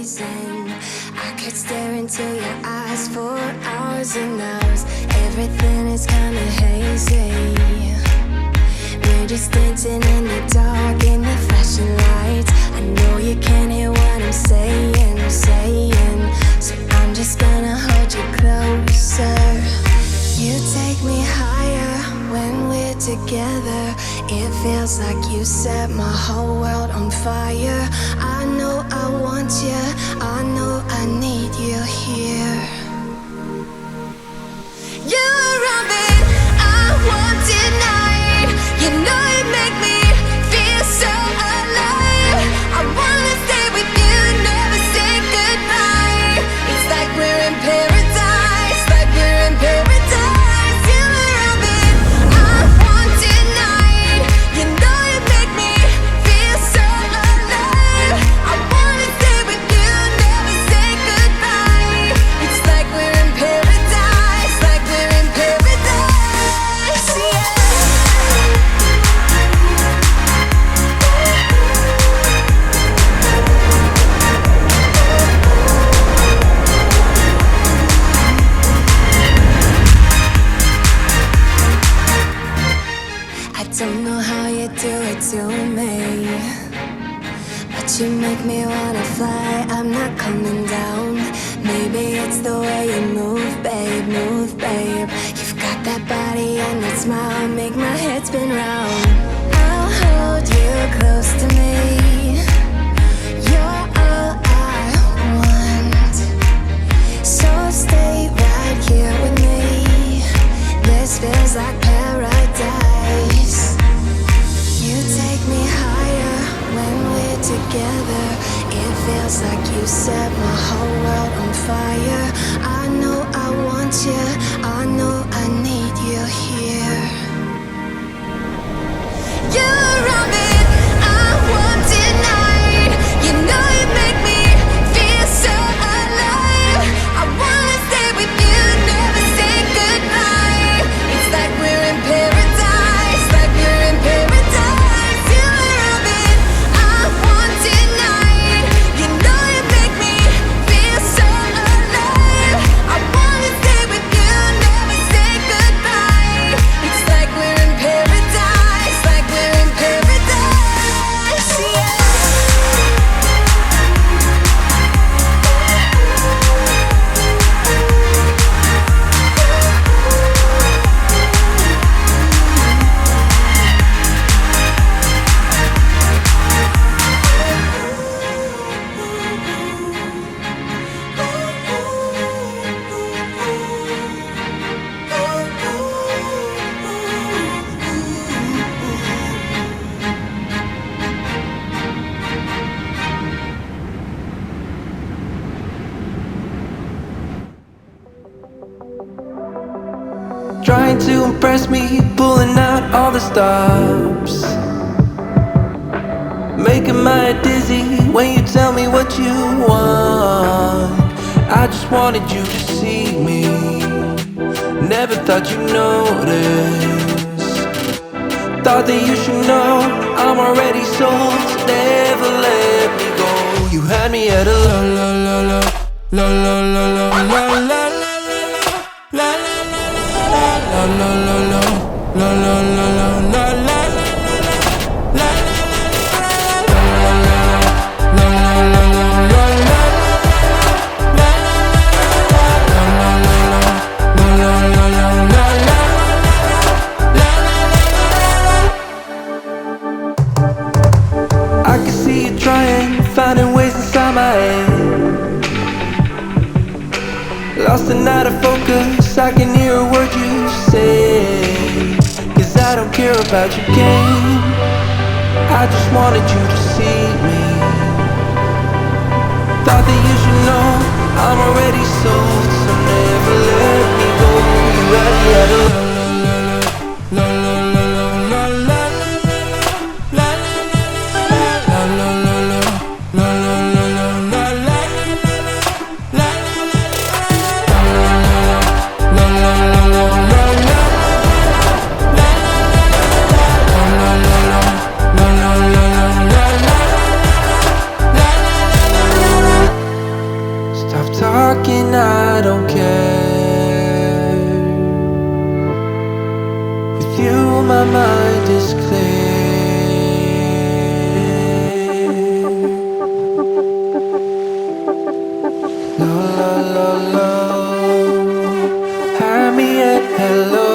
amazing. I could stare into your eyes for hours and hours. Everything is kinda hazy. We're just dancing in the dark in the flashing lights. I know you can't hear what I'm saying, so I'm just gonna hold you closer. You take me higher when we're together. It feels like you set my whole world on fire. I know I want you, I know I need you here. You're around me, I want tonight. You know you make me feel so alive. I wanna stay with you, never say goodbye. It's like we're in paradise, like we're in paradise. You're around me, I want tonight. You know you make me feel so alive. I wanna stay with you, never say goodbye. It's like we're in paradise, like we're in paradise, yeah. I don't know how you do it to me, but you make me wanna fly. I'm not coming down. Maybe it's the way you move, babe, move, babe. You've got that body and that smile, make my head spin round. I'll hold you close to me. You're all I want, so stay right here with me. This feels like paradise. You take me higher when we're together. It feels like you set my whole world on fire. I know I want you, I know I need you here. You're around me, I want tonight. You know you make me feel so alive. I wanna stay with you, never say goodbye. It's like we're in paradise, like we're in paradise. You're around me, I want tonight. You know you make me feel so alive. I wanna stay with you, never say goodbye. It's like we're in paradise, like we're in paradise, yeah. Trying to impress me, pulling out all the stops, making my head dizzy when you tell me what you want. I just wanted you to see me, never thought you'd notice. Thought that you should know I'm already sold, so never let me go. You had me at a la la la la la la la la la la la la la la la la la la la. I can see you trying, finding ways inside my head. Lost and out of focus, I can hear a word you say. 'Cause I don't care about your game, I just wanted you to see me. Thought that you should know I'm already sold, so never let me go. You had me at a la la la la la la la la la la la la la la. talking, I don't care. With you my mind is clear. La la la la, hand me a hello.